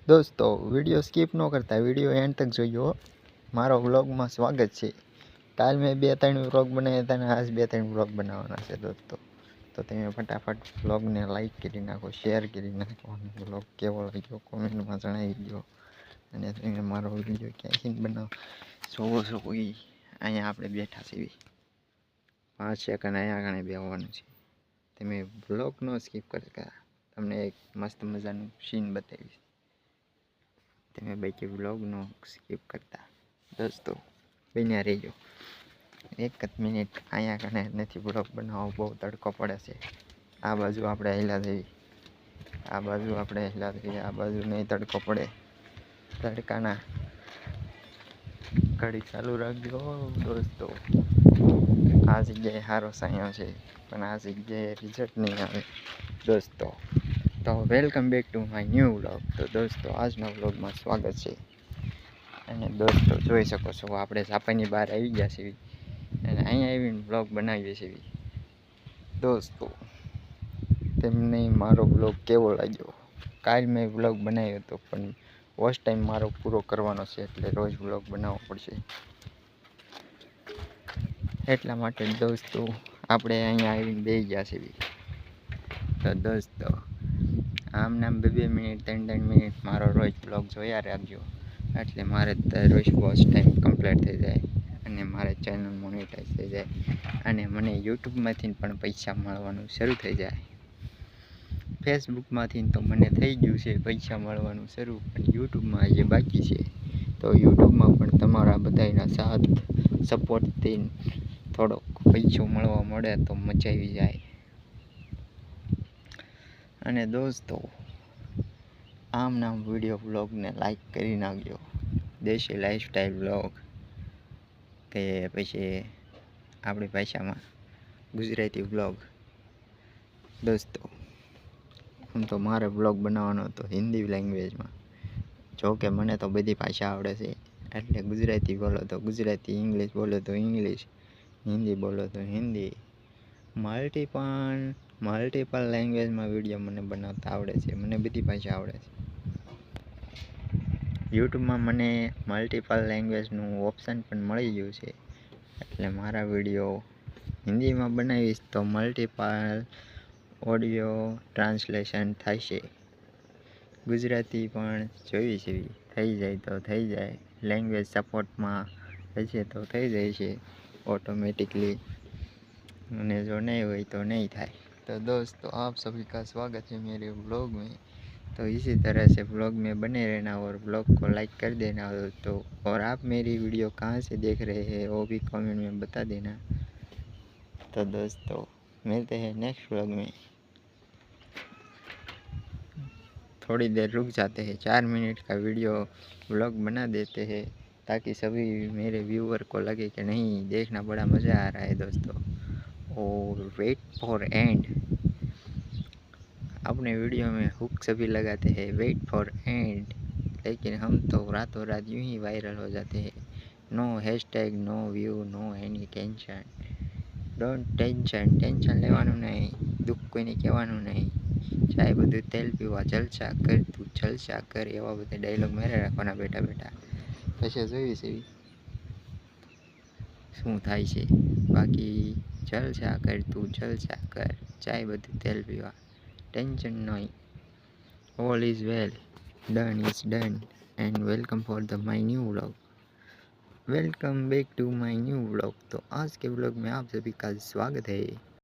दोस्तों video skip न करता वीडियो एंड तक जो मारो व्लॉग में स्वागत है। काल में 2-3 व्लॉग बनाया था ने आज 2-3 व्लॉग बनावाना है दोस्तों। तो तमे फटाफट व्लॉग ने लाइक करी नाखो, शेर करी नाखो और व्लॉग केवो लाग्यो कमेंट में जणावी दो। अने तमे मारो वीडियो क्यांथी बनाव जोवो छो ई अहींया आपणे बैठा छीए 5 सेकंड अहींया कणे बेहવાનું છે। तमे व्लॉग नो स्कीप करता तमने एक मस्त मजानुं सीन बतावीश। तमे बाकी व्लॉग नो स्कीप करता दोस्तों बन्या रहीजो। 1 मिनिट अहींया कणे नथी व्लॉग बनावવો, बहु तड़को पड़े छे। आ बाजू आपणे हेला जईए, आ बाजू आपणे हेला जईए, आ बाजू नहीं तड़को पड़े। तड़काना घड़ी चालू राखजो दोस्तों। आ जग्याए हारो सायो छे पण आ जग्याए रिजल्ट नहीं आवे दोस्तों। तो welcome back to my new vlog. तो दोस्तों आजना व्लॉग में स्वागत है। अने दोस्तों जोई शको छो आपणे झापानी बहार आई गया छीए अने अहींया आवीने व्लॉग बनावीए छीए। दोस्तों तमने मारो व्लॉग केवो लाग्यो? काल मैं व्लॉग बनाव्यो तो पण वॉच टाइम मारो पूरो करवानो छे એટલે रोज व्लॉग बनावવો પડશે। એટલા માટે दोस्तों આપણે અહીંયા આવીને બેસી ગયા છીએ। તો दोस्तों आम नाम 2 मिनिट 3 मिनिट मारो रोज ब्लॉग जोया राखजो એટલે મારે રોજ वॉच टाइम कम्प्लीट થઈ જાય અને મારે ચેનલ મોનેટાઈઝ થઈ જાય અને મને YouTube માંથી પણ પૈસા મળવાનું શરૂ થઈ જાય। फेसबुक माथी तो मने थई गयुं छे पैसा मळवानुं शरू, पण यूट्यूब में हजी बाकी छे। तो यूट्यूब में पण तमारा बधाईना साथ सपोर्ट थी थोड़ो पैसो मळवा मळे तो मजा आई जाए। अने दोस्तों आम नाम वीडियो व्लॉग ने लाइक करी नाखजो। देशी लाइफस्टाइल व्लॉग के पछी आपणी भाषामां गुजराती व्लॉग। दोस्तों आम तो मारे व्लॉग बनावવાનો तो हिंदी लैंग्वेज में, जो कि मने तो बधी भाषा आवड़े छे एटले गुजराती बोलो तो गुजराती, इंग्लिश बोलो तो इंग्लिश, हिंदी बोलो तो हिंदी, मल्टीपल लैंग्वेज में वीडियो मने बनावता आवड़े छे। मने बधी भाषा आवड़े छे। यूट्यूब में मने मल्टीपल लैंग्वेज नु ऑप्शन पण मळी गयुं छे एटले मारा वीडियो हिंदी में बनावीश तो मल्टीपल ऑडियो ट्रांसलेशन थशे। गुजराती पण जोई छे थई जाए तो थई जाए, लैंग्वेज सपोर्ट में थशे तो थई जाय छे ऑटोमेटिकली, अने जो नहीं होय तो नहीं थाय। तो दोस्तों आप सभी का स्वागत है मेरे व्लॉग में। तो इसी तरह से व्लॉग में बने रहना और व्लॉग को लाइक कर देना दोस्तों। और आप मेरी वीडियो कहाँ से देख रहे हैं वो भी कमेंट में बता देना। तो दोस्तों मिलते हैं नेक्स्ट व्लॉग में। थोड़ी देर रुक जाते हैं, 4 मिनट का वीडियो व्लॉग बना देते हैं ताकि सभी मेरे व्यूअर को लगे कि नहीं देखना बड़ा मज़ा आ रहा है दोस्तों। और वेट फॉर एंड, अपने वीडियो में हुक सभी लगाते हैं वेट फॉर एंड, लेकिन हम तो रातों रात यूं ही वायरल हो जाते हैं। No hashtag, no view, no any tension. Don't tension लेवानुं नहीं, दुख कोईने कहेवानुं नहीं। चाहे बधुं तेल पीवा जलसा कर तू जलसा कर, एवा बधा डायलॉग मारे राखवाना बेटा बेटा। पछी जोईश शुं थाय छे। बाकी जलसा कर तू जलसा कर, चाहे बधुं तेल पीवा टेंशन नहीं। All is well, done is done and welcome for the my new vlog. Welcome back to my new vlog. तो आज के व्लॉग में आप सभी का स्वागत है।